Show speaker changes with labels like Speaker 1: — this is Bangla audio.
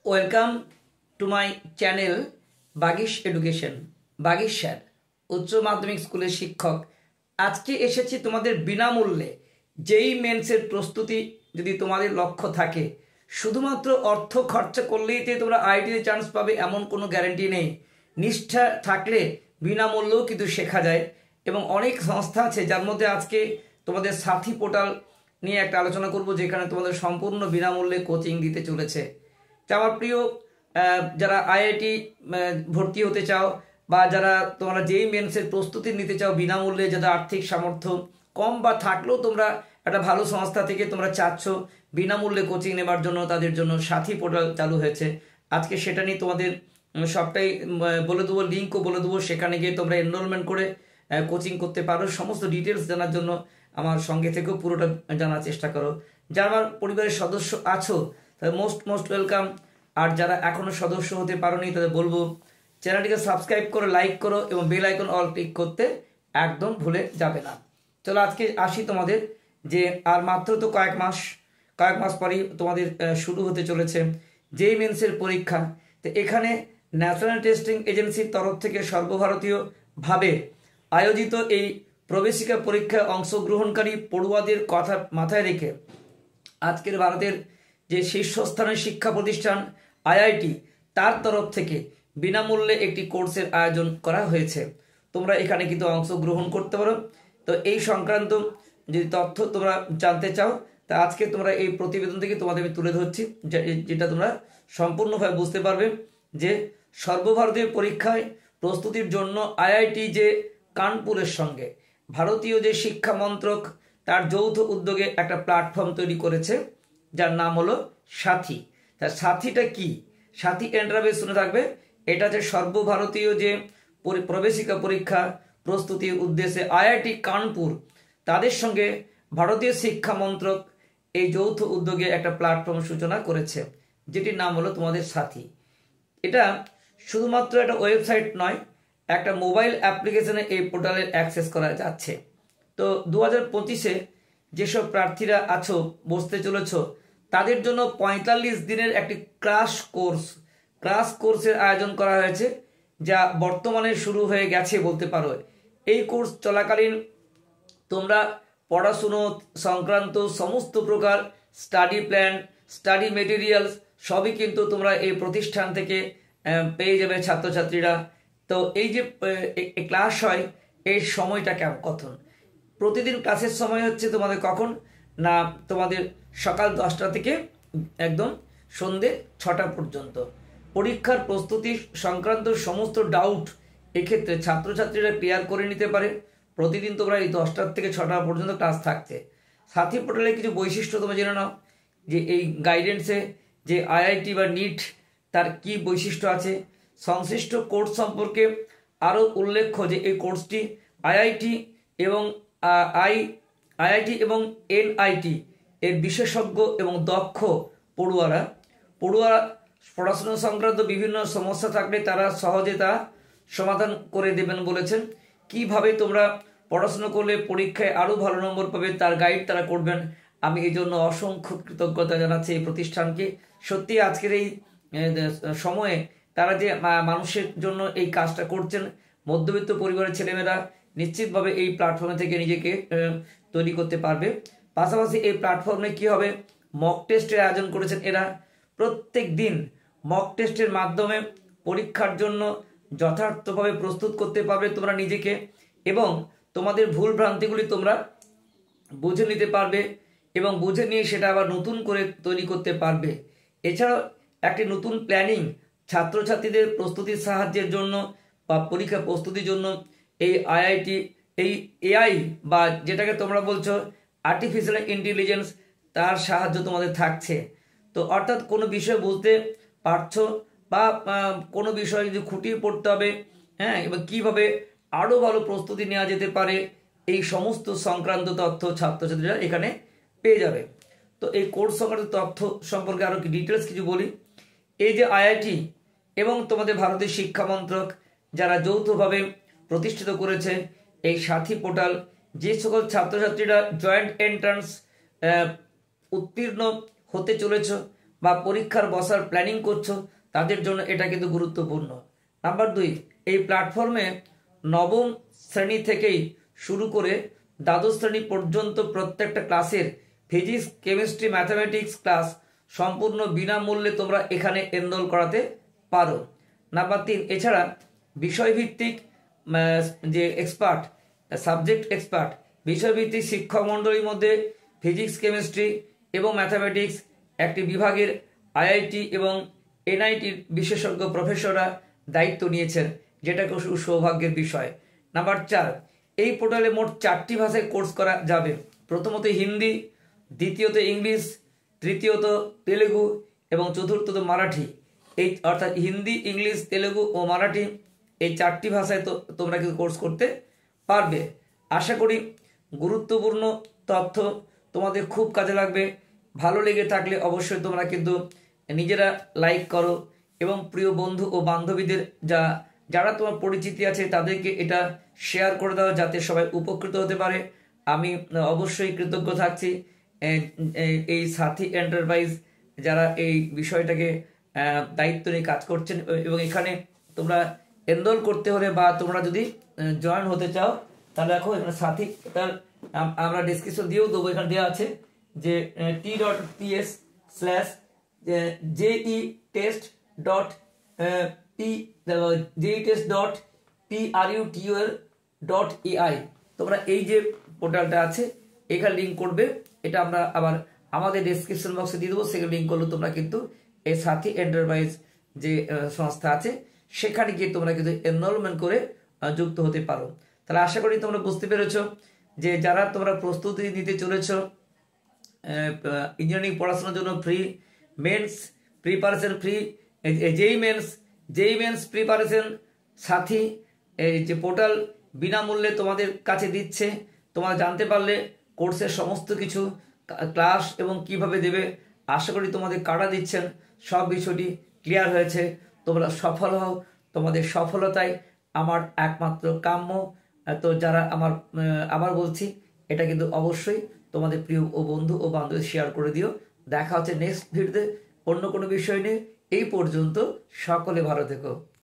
Speaker 1: Welcome to my channel Bagish education. Bagish sir, উচ্চ মাধ্যমিক স্কুলের শিক্ষক। আজকে এসেছি তোমাদের বিনামূল্যে যেই মেন্সের প্রস্তুতি যদি তোমাদের লক্ষ্য থাকে, শুধুমাত্র অর্থ খরচা করলেই যে তোমরা আইটিতে চান্স পাবে এমন কোনো গ্যারান্টি নেই। নিষ্ঠা থাকলে বিনামূল্যেও কিন্তু শেখা যায় এবং অনেক সংস্থা আছে, যার মধ্যে আজকে তোমাদের সাথী পোর্টাল নিয়ে একটা আলোচনা করব, যেখানে তোমাদের সম্পূর্ণ বিনামূল্যে কোচিং দিতে চলেছে। আমার প্রিয় যারা আইআইটি ভর্তি হতে চাও বা যারা তোমরা যেই মেন্সের প্রস্তুতি নিতে চাও বিনামূল্যে, যাদের আর্থিক সামর্থ্য কম বা থাকলেও তোমরা একটা ভালো সংস্থা থেকে তোমরা চাচ্ছ বিনামূল্যে কোচিং নেবার জন্য, তাদের জন্য সাথী পোর্টাল চালু হয়েছে। আজকে সেটা নিয়ে তোমাদের সবটাই বলে দেবো, লিঙ্কও বলে দেবো, সেখানে গিয়ে তোমরা এনরোলমেন্ট করে কোচিং করতে পারো। সমস্ত ডিটেলস জানার জন্য আমার সঙ্গে থেকেও পুরোটা জানার চেষ্টা করো। যারা আমার পরিবারের সদস্য আছো তাদের মোস্ট ওয়েলকাম। আর যারা এখনও সদস্য হতে পারোনি তাদের বলবো চ্যানেলটিকে সাবস্ক্রাইব করো, লাইক করো এবং বেল আইকন অল ক্লিক করতে একদম ভুলে যাবে না। চলো আজকে আসি তোমাদের, যে আর মাত্র তো কয়েক মাস পরেই তোমাদের শুরু হতে চলেছে যেই মেন্সের পরীক্ষা। তো এখানে ন্যাশনাল টেস্টিং এজেন্সির তরফ থেকে সর্বভারতীয়ভাবে আয়োজিত এই প্রবেশিকা পরীক্ষায় অংশগ্রহণকারী পড়ুয়াদের কথা মাথায় রেখে আজকের ভারতের যে শীর্ষস্থানের শিক্ষা প্রতিষ্ঠান আইআইটি, তার তরফ থেকে বিনামূল্যে একটি কোর্সের আয়োজন করা হয়েছে। তোমরা এখানে কিন্তু অংশগ্রহণ করতে পারো। তো এই সংক্রান্ত যদি তথ্য তোমরা জানতে চাও, তা আজকে তোমরা এই প্রতিবেদন থেকে তোমাদের আমি তুলে ধরছি, যেটা তোমরা সম্পূর্ণভাবে বুঝতে পারবে যে সর্বভারতীয় পরীক্ষায় প্রস্তুতির জন্য আইআইটি যে কানপুরের সঙ্গে ভারতীয় যে শিক্ষা মন্ত্রক তার যৌথ উদ্যোগে একটা প্ল্যাটফর্ম তৈরি করেছে, যার নাম হলো সাথী। তার সাথীটা কি? সাথী এন্ট্রাবে শুনে থাকবে। এটা যে সর্বভারতীয় যে প্রবেশিকা পরীক্ষা প্রস্তুতির উদ্দেশ্যে আইআইটি কানপুর তাদের সঙ্গে ভারতীয় শিক্ষা মন্ত্রক এই যৌথ উদ্যোগে একটা প্ল্যাটফর্ম সূচনা করেছে, যেটির নাম হলো তোমাদের সাথী। এটা শুধুমাত্র একটা ওয়েবসাইট নয়, একটা মোবাইল অ্যাপ্লিকেশনে এই পোর্টালের অ্যাক্সেস করা যাচ্ছে। তো 2025-এ যেসব প্রার্থীরা আছো, বসতে চলেছ, তাদের জন্য 45 দিনের একটি ক্রাশ কোর্সের আয়োজন করা হয়েছে, যা বর্তমানে শুরু হয়ে গেছে বলতে পারো। এই কোর্স চলাকালীন তোমরা পড়াশুনো সংক্রান্ত সমস্ত প্রকার স্টাডি প্ল্যান, স্টাডি মেটেরিয়ালস সবই কিন্তু তোমরা এই প্রতিষ্ঠান থেকে পেয়ে যাবে ছাত্রছাত্রীরা। তো এই যে ক্লাস হয়, এই সময়টা কখন? প্রতিদিন ক্লাসের সময় হচ্ছে তোমাদের কখন না, তোমাদের সকাল 10টা থেকে একদম সন্ধে 6টা পর্যন্ত। পরীক্ষার প্রস্তুতি সংক্রান্ত সমস্ত ডাউট এক্ষেত্রে ছাত্রছাত্রীরা ক্লিয়ার করে নিতে পারে। প্রতিদিন তোমরা এই 10টা থেকে 6টা পর্যন্ত ক্লাস থাকছে। সাথী পোর্টালের কিছু বৈশিষ্ট্য তোমরা জেনে নাও, যে এই গাইডেন্সে যে আইআইটি বা নিট তার কি বৈশিষ্ট্য আছে। সংশ্লিষ্ট কোর্স সম্পর্কে আরও উল্লেখ্য যে এই কোর্সটি আইআইটি এবং এনআইটি এর বিশেষজ্ঞ এবং দক্ষ পড়ুয়া পড়াশোনা সংক্রান্ত বিভিন্ন সমস্যা থাকলে তারা সহজে তা সমাধান করে দেবেন বলেছেন। কিভাবে তোমরা পড়াশোনা করলে পরীক্ষায় আরও ভালো নম্বর পাবে তার গাইড তারা করবেন। আমি এই জন্য অসংখ্য কৃতজ্ঞতা জানাচ্ছি এই প্রতিষ্ঠানকে। সত্যি আজকের এই সময়ে তারা যে মানুষের জন্য এই কাজটা করছেন, মধ্যবিত্ত পরিবারের ছেলেমেয়েরা নিশ্চিতভাবে এই প্ল্যাটফর্মে থেকে নিজেকে তৈরি করতে পারবে। পাশাপাশি এই প্ল্যাটফর্মে কি হবে, মক টেস্টের আয়োজন করেছেন এরা। প্রত্যেক দিন মক টেস্টের মাধ্যমে পরীক্ষার জন্য যথার্থভাবে প্রস্তুত করতে পারবে তোমরা নিজেকে, এবং তোমাদের ভুল ভ্রান্তিগুলি তোমরা বুঝে নিতে পারবে এবং বুঝে নিয়ে সেটা আবার নতুন করে তৈরি করতে পারবে। এছাড়াও একটি নতুন প্ল্যানিং ছাত্রছাত্রীদের প্রস্তুতির সাহায্যের জন্য বা পরীক্ষা প্রস্তুতির জন্য এই আইআইটি এই এআই বা যেটাকে তোমরা বলছো আর্টিফিশিয়াল ইন্টেলিজেন্স, তার সাহায্য তোমাদের থাকছে। তো অর্থাৎ কোনো বিষয় বুঝতে পারছো বা কোনো বিষয় যদি খুঁটিয়ে পড়তে হবে, হ্যাঁ, এবং কীভাবে আরও ভালো প্রস্তুতি নেওয়া যেতে পারে, এই সমস্ত সংক্রান্ত তথ্য ছাত্রছাত্রীরা এখানে পেয়ে যাবে। তো এই কোর্স সংক্রান্ত তথ্য সম্পর্কে আরও ডিটেলস কিছু বলি। এই যে আইআইটি এবং তোমাদের ভারতের শিক্ষা মন্ত্রক যারা যৌথভাবে প্রতিষ্ঠিত করেছে এই সাথী পোর্টাল, যে সকল ছাত্রছাত্রীরা জয়েন্ট এন্ট্রান্স উত্তীর্ণ হতে চলেছ বা পরীক্ষার বসার প্ল্যানিং করছো তাদের জন্য এটা কিন্তু গুরুত্বপূর্ণ। নাম্বার 2, এই প্ল্যাটফর্মে নবম শ্রেণী থেকেই শুরু করে দ্বাদশ শ্রেণী পর্যন্ত প্রত্যেকটা ক্লাসের ফিজিক্স, কেমিস্ট্রি, ম্যাথামেটিক্স ক্লাস সম্পূর্ণ বিনামূল্যে তোমরা এখানে এনরোল করাতে পারো। নাম্বার 3, এছাড়া বিষয়ভিত্তিক যে এক্সপার্ট, সাবজেক্ট এক্সপার্ট, বিষয়ভিত্তিক শিক্ষক মণ্ডলীর মধ্যে ফিজিক্স, কেমিস্ট্রি এবং ম্যাথামেটিক্স একটি বিভাগের আইআইটি এবং এনআইটির বিশেষজ্ঞ প্রফেসররা দায়িত্ব নিয়েছেন, যেটা খুব সৌভাগ্যের বিষয়। নাম্বার 4, এই পোর্টালে মোট 4টি ভাষায় কোর্স করা যাবে। প্রথমত হিন্দি, দ্বিতীয়ত ইংলিশ, তৃতীয়ত তেলেগু এবং চতুর্থত মারাঠি। এই অর্থাৎ হিন্দি, ইংলিশ, তেলেগু ও মারাঠি এই 4টি ভাষায় তোমরা কিন্তু কোর্স করতে পারবে। আশা করি গুরুত্বপূর্ণ তথ্য তোমাদের খুব কাজে লাগবে। ভালো লেগে থাকলে অবশ্যই তোমরা কিন্তু নিজেরা লাইক করো এবং প্রিয় বন্ধু ও বান্ধবীদের যারা তোমার পরিচিতি আছে তাদেরকে এটা শেয়ার করে দাও, যাতে সবাই উপকৃত হতে পারে। আমি অবশ্যই কৃতজ্ঞ থাকছি এই সাথী এন্টারপ্রাইজ যারা এই বিষয়টাকে দায়িত্ব নিয়ে কাজ করছেন। এবং এখানে তোমরা এনরোল করতে হলে বা তোমরা যদি জয়েন হতে চাও তাহলে দেখো এখানে সাথী, তার আমরা ডিসক্রিপশন দিয়েও দেবো, এখানে দেওয়া আছে যে t.ps/jetest.prutl.ai তোমরা এই যে পোর্টালটা আছে এখানে লিঙ্ক করবে, এটা আমরা আবার আমাদের ডেসক্রিপশন বক্সে দিয়ে দেবো। সেখানে লিঙ্ক করলে তোমরা কিন্তু এই সাথী এন্টারপ্রাইজ যে সংস্থা আছে সেখানে গিয়ে তোমরা কিন্তু এনরোলমেন্ট করে যুক্ত হতে পারো। তাহলে আশা করি তোমরা বুঝতে পেরেছো যে যারা তোমরা প্রস্তুতি নিতে চলেছো ইঞ্জিনিয়ারিং পড়াশোনার জন্য ফ্রি, মেন্স প্রিপারেশন ফ্রি, যেই মেন্স প্রিপারেশন সাথী এই যে পোর্টাল বিনামূল্যে তোমাদের কাছে দিচ্ছে। তোমরা জানতে পারলে কোর্সের সমস্ত কিছু, ক্লাস এবং কিভাবে দেবে। আশা করি তোমাদের কারা দিচ্ছেন সব বিষয়টি ক্লিয়ার হয়েছে। তোমরা সফল হও, তোমাদের সফলতায় আমার একমাত্র কাম্য। তো যারা আবার বলছি, এটা কিন্তু অবশ্যই তোমাদের প্রিয় ও বন্ধু ও বান্ধবী শেয়ার করে দিও। দেখা হচ্ছে নেক্সট ভিডিওতে অন্য কোনো বিষয় নিয়ে। এই পর্যন্ত সকলে ভালো থেকো।